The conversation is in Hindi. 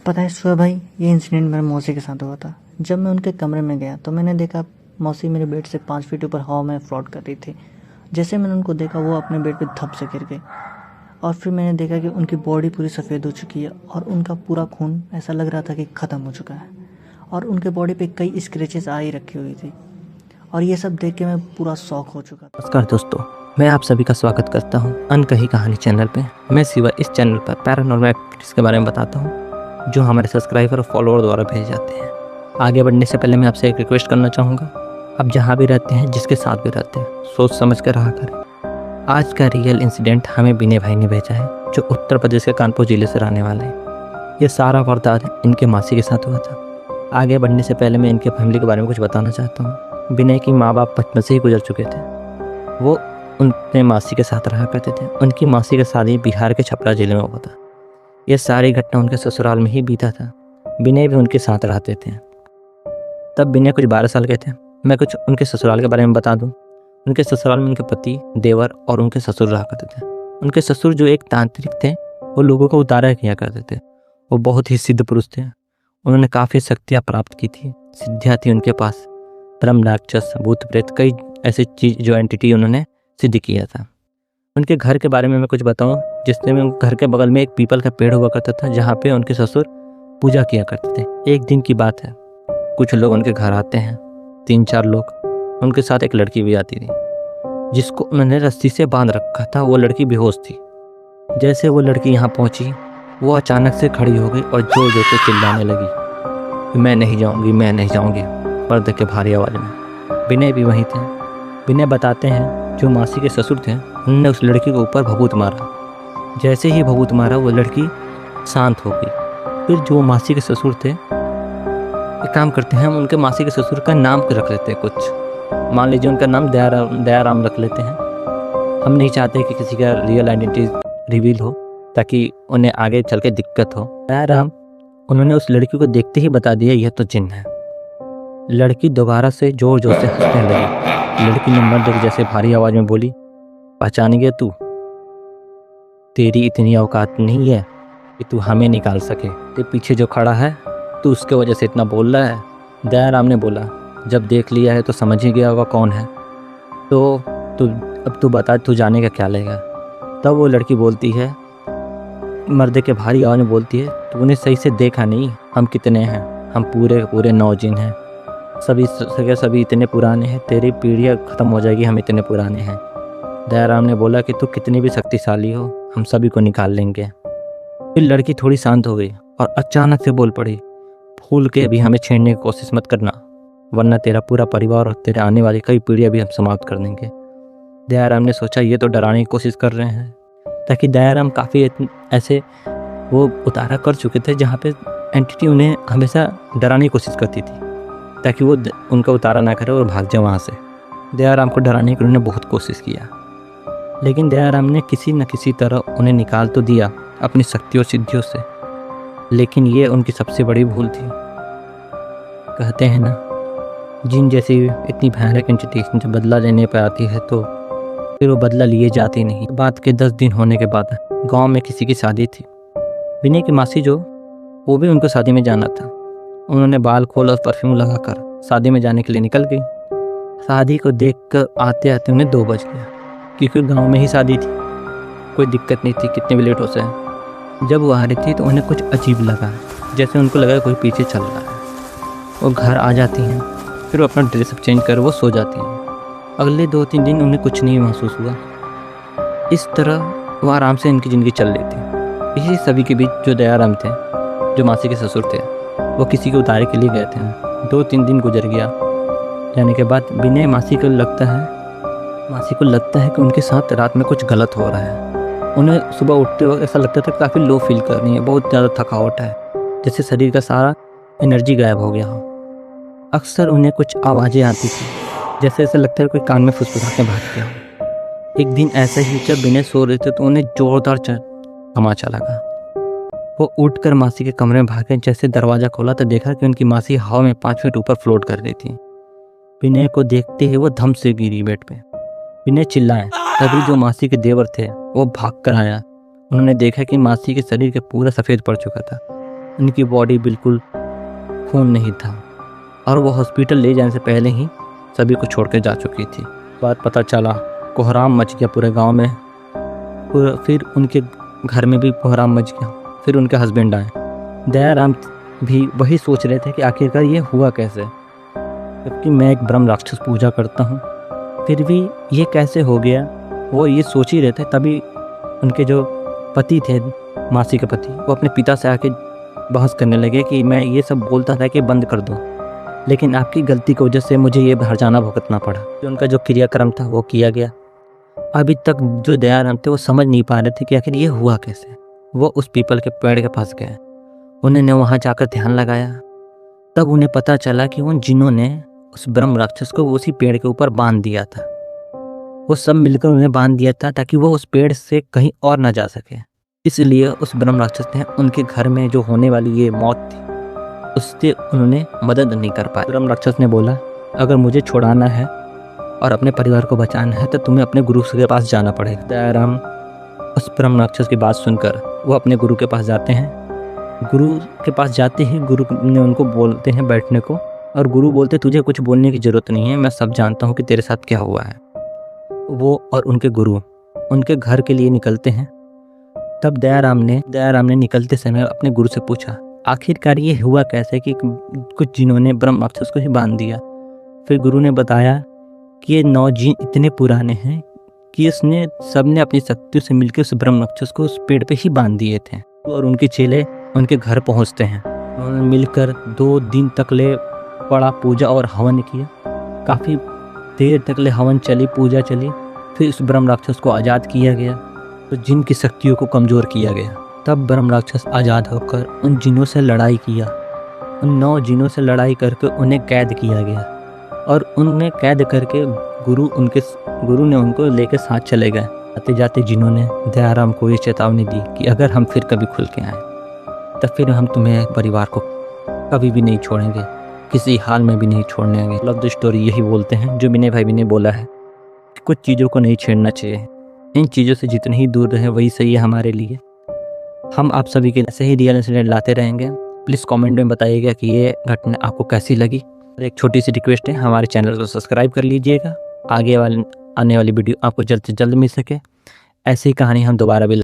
पता है सुबह भाई, ये इंसिडेंट मेरे मौसी के साथ हुआ था। जब मैं उनके कमरे में गया तो मैंने देखा मौसी मेरे बेड से 5 फीट ऊपर हवा में फ्लोट कर रही थी। जैसे मैंने उनको देखा वो अपने बेड पे धप से गिर गए और फिर मैंने देखा कि उनकी बॉडी पूरी सफ़ेद हो चुकी है और उनका पूरा खून ऐसा लग रहा था कि ख़त्म हो चुका है और उनके बॉडी पे कई स्क्रैचेस आ ही रखी हुई थी और ये सब देख के मैं पूरा शॉक हो चुका था। नमस्कार दोस्तों, मैं आप सभी का स्वागत करता हूं अनकही कहानी चैनल पे। मैं शिवा इस चैनल पर पैरानॉर्मल एक्टिविटीज़ के बारे में बताता हूं जो हमारे सब्सक्राइबर और फॉलोअर द्वारा भेजे जाते हैं। आगे बढ़ने से पहले मैं आपसे एक रिक्वेस्ट करना चाहूँगा, आप जहाँ भी रहते हैं, जिसके साथ भी रहते हैं, सोच समझ कर रहा करें। आज का रियल इंसिडेंट हमें विनय भाई ने भेजा है, जो उत्तर प्रदेश के कानपुर जिले से रहने वाले हैं। ये सारा वारदात इनके मासी के साथ हुआ था। आगे बढ़ने से पहले मैं इनके फैमिली के बारे में कुछ बताना चाहता हूँ। विनय की माँ बाप बचपन से ही गुजर चुके थे। वो उनके मासी के साथ रहा करते थे। उनकी मासी का शादी बिहार के छपरा जिले में हुआ था। यह सारी घटना उनके ससुराल में ही बीता था। विनय भी उनके साथ रहते थे। तब विनय कुछ 12 साल के थे। मैं कुछ उनके ससुराल के बारे में बता दूं। उनके ससुराल में उनके पति, देवर और उनके ससुर रहा करते थे। उनके ससुर जो एक तांत्रिक थे, वो लोगों को उतारा किया करते थे। वो बहुत ही सिद्ध पुरुष थे। उन्होंने काफ़ी शक्तियाँ प्राप्त की थी, सिद्धियाँ थी उनके पास। ब्रह्म, राक्षस, भूत प्रेत, कई ऐसी चीज़ जो एंटिटी उन्होंने सिद्ध किया था। उनके घर के बारे में मैं कुछ बताऊं, जिसमें घर के बगल में एक पीपल का पेड़ हुआ करता था, जहाँ पे उनके ससुर पूजा किया करते थे। एक दिन की बात है, कुछ लोग उनके घर आते हैं, 3-4 लोग। उनके साथ एक लड़की भी आती थी, जिसको उन्होंने रस्सी से बांध रखा था। वो लड़की बेहोश थी। जैसे वो लड़की यहाँ पहुँची, वो अचानक से खड़ी हो गई और जोर जोर से चिल्लाने लगी, मैं नहीं जाऊँगी, मैं नहीं जाऊँगी, पर्दे के भारी आवाज़ में। विनय भी वहीं थे। विनय बताते हैं, जो मासी के ससुर थे, उन्होंने उस लड़की के ऊपर भभूत मारा। जैसे ही भभूत मारा, वो लड़की शांत हो गई। फिर जो मासी के ससुर थे, एक काम करते हैं, हम उनके मासी के ससुर का नाम रख लेते हैं। कुछ मान लीजिए उनका नाम दयाराम रख लेते हैं। हम नहीं चाहते कि किसी का रियल आइडेंटिटी रिवील हो, ताकि उन्हें आगे चल के दिक्कत हो। दयाराम, उन्होंने उस लड़की को देखते ही बता दिया, यह तो जिन्न है। लड़की दोबारा से जोर जोर से हंसने लगी। लड़की ने मर्द जैसे भारी आवाज में बोली, पहचान गया तू? तेरी इतनी औकात नहीं है कि तू हमें निकाल सके। तेरे पीछे जो खड़ा है, तू उसके वजह से इतना बोल रहा है। दयाराम ने बोला, जब देख लिया है तो समझ ही गया होगा कौन है। तो अब तू बता, तू जाने का क्या लेगा? तब वो लड़की बोलती है, मर्द के भारी आवाज में बोलती है, तूने सही से देखा नहीं, हम कितने हैं? हम पूरे 9 जिन हैं। सभी इतने पुराने हैं, तेरी पीढ़ियाँ ख़त्म हो जाएगी, हम इतने पुराने हैं। दयाराम ने बोला कि तू कितनी भी शक्तिशाली हो, हम सभी को निकाल लेंगे। फिर लड़की थोड़ी शांत हो गई और अचानक से बोल पड़ी, भूल के भी हमें छेड़ने की कोशिश मत करना, वरना तेरा पूरा परिवार और तेरे आने वाली कई पीढ़ियाँ भी हम समाप्त कर देंगे। दयाराम ने सोचा, ये तो डराने की कोशिश कर रहे हैं, ताकि दयाराम काफ़ी ऐसे वो उतारा कर चुके थे, जहाँ पे एंटिटी उन्हें हमेशा डराने की कोशिश करती थी, ताकि वो उनका उतारा ना करे और भाग जाए वहाँ से। दयाराम को डराने की उन्होंने बहुत कोशिश किया, लेकिन दयाराम ने किसी न किसी तरह उन्हें निकाल तो दिया अपनी शक्तियों और सिद्धियों से। लेकिन ये उनकी सबसे बड़ी भूल थी। कहते हैं ना, जिन जैसी इतनी भयानक एंटिटी जब बदला लेने पर आती है तो फिर वो बदला लिए जाती नहीं। बात के 10 दिन होने के बाद गाँव में किसी की शादी थी। विनय की मासी जो, वो भी उनको शादी में जाना था। उन्होंने बाल खोल और परफ्यूम लगाकर शादी में जाने के लिए निकल गई। शादी को देखकर आते आते उन्हें 2 बज गया, क्योंकि गांव में ही शादी थी, कोई दिक्कत नहीं थी कितने भी लेट हो जाए। जब वो आ रही थी तो उन्हें कुछ अजीब लगा, जैसे उनको लगा कोई पीछे चल रहा है। वो घर आ जाती हैं, फिर वो अपना ड्रेसअप चेंज कर वो सो जाती हैं। अगले 2-3 दिन उन्हें कुछ नहीं महसूस हुआ। इस तरह वो आराम से इनकी ज़िंदगी चल रही थी। इसी सभी के बीच जो दयाराम थे, जो मासी के ससुर थे, वो किसी के उतारे के लिए गए थे। 2-3 दिन गुजर गया। जाने के बाद विनय मासी को लगता है कि उनके साथ रात में कुछ गलत हो रहा है। उन्हें सुबह उठते वक्त ऐसा लगता था कि काफ़ी लो फील कर रही है, बहुत ज़्यादा थकावट है, जैसे शरीर का सारा एनर्जी गायब हो गया हो। अक्सर उन्हें कुछ आवाज़ें आती थी, जैसे ऐसा लगता है कोई कान में फुसफुसा के भाग गया हो। एक दिन ऐसा ही जब विनय सो रहे थे तो उन्हें जोरदार तमाचा लगा। वो उठकर मासी के कमरे में भागे। जैसे दरवाज़ा खोला तो देखा कि उनकी मासी हवा में 5 फीट ऊपर फ्लोट कर रही थी। विनय को देखते ही वो धम से गिरी बेड पे। विनय चिल्लाए, तभी जो मासी के देवर थे वो भाग कर आया। उन्होंने देखा कि मासी के शरीर के पूरा सफ़ेद पड़ चुका था। उनकी बॉडी बिल्कुल खून नहीं था और वो हॉस्पिटल ले जाने से पहले ही सभी को छोड़ के जा चुकी थी। बात पता चला, कोहराम मच गया पूरे गांव में। फिर उनके घर में भी कोहराम मच गया। फिर उनके हस्बैंड आए। दयाराम भी वही सोच रहे थे कि आखिरकार ये हुआ कैसे, जबकि मैं एक ब्रह्म राक्षस पूजा करता हूँ, फिर भी ये कैसे हो गया। वो ये सोच ही रहे थे। तभी उनके जो पति थे, मासी के पति, वो अपने पिता से आके बहस करने लगे कि मैं ये सब बोलता था कि बंद कर दो, लेकिन आपकी गलती की वजह से मुझे ये हर्जाना भुगतना पड़ा। उनका जो क्रियाक्रम था वो किया गया। अभी तक जो दयाराम थे वो समझ नहीं पा रहे थे कि आखिर ये हुआ कैसे। वो उस पीपल के पेड़ के पास गए। उन्होंने वहाँ जाकर ध्यान लगाया। तब उन्हें पता चला कि उन जिन्हों ने उस ब्रह्म राक्षस को उसी पेड़ के ऊपर बांध दिया था। वो सब मिलकर उन्हें बांध दिया था ताकि वो उस पेड़ से कहीं और ना जा सके। इसलिए उस ब्रह्म राक्षस ने उनके घर में जो होने वाली ये मौत थी उससे उन्होंने मदद नहीं कर पाए। ब्रह्म राक्षस ने बोला, अगर मुझे छुड़ाना है और अपने परिवार को बचाना है तो तुम्हें अपने गुरु के पास जाना पड़ेगा। दयाराम उस ब्रह्म राक्षस की बात सुनकर वो अपने गुरु के पास जाते हैं। गुरु के पास जाते ही गुरु ने उनको बोलते हैं बैठने को, और गुरु बोलते तुझे कुछ बोलने की ज़रूरत नहीं है, मैं सब जानता हूँ कि तेरे साथ क्या हुआ है। वो और उनके गुरु उनके घर के लिए निकलते हैं। तब दयाराम ने निकलते समय अपने गुरु से पूछा, आखिरकार ये हुआ कैसे कि कुछ जिन्होंने ब्रह्म राक्षस को ही बांध दिया। फिर गुरु ने बताया कि ये 9 जिन इतने पुराने हैं कि उसने सबने अपनी शक्तियों से मिलकर उस ब्रह्म राक्षस को उस पेड़ पे ही बांध दिए थे। और उनके चेले उनके घर पहुंचते हैं। उन्होंने मिलकर 2 दिन तक ले बड़ा पूजा और हवन किया। काफ़ी देर तक ले हवन चली, पूजा चली। फिर उस ब्रह्म राक्षस को आज़ाद किया गया, तो जिन की शक्तियों को कमज़ोर किया गया। तब ब्रह्म राक्षस आज़ाद होकर उन जिनों से लड़ाई किया। उन 9 जिनों से लड़ाई करके उन्हें कैद किया गया, और उन्हें कैद करके गुरु ने उनको लेकर साथ चले गए। आते जाते जिन्होंने दयाराम को ये चेतावनी दी कि अगर हम फिर कभी खुल के आए तब फिर हम तुम्हें परिवार को कभी भी नहीं छोड़ेंगे, किसी हाल में भी नहीं छोड़ने आएंगे। लव स्टोरी यही बोलते हैं जो विनय भाई भी ने बोला है कि कुछ चीज़ों को नहीं छेड़ना चाहिए। इन चीज़ों से जितने ही दूर रहे वही सही है हमारे लिए। हम आप सभी के ऐसे ही रियल इंसिडेंट लाते रहेंगे। प्लीज़ कमेंट में बताइएगा कि ये घटना आपको कैसी लगी। और एक छोटी सी रिक्वेस्ट है, हमारे चैनल को सब्सक्राइब कर लीजिएगा, आने वाली वीडियो आपको जल्द से जल्द मिल सके। ऐसी कहानी हम दोबारा भी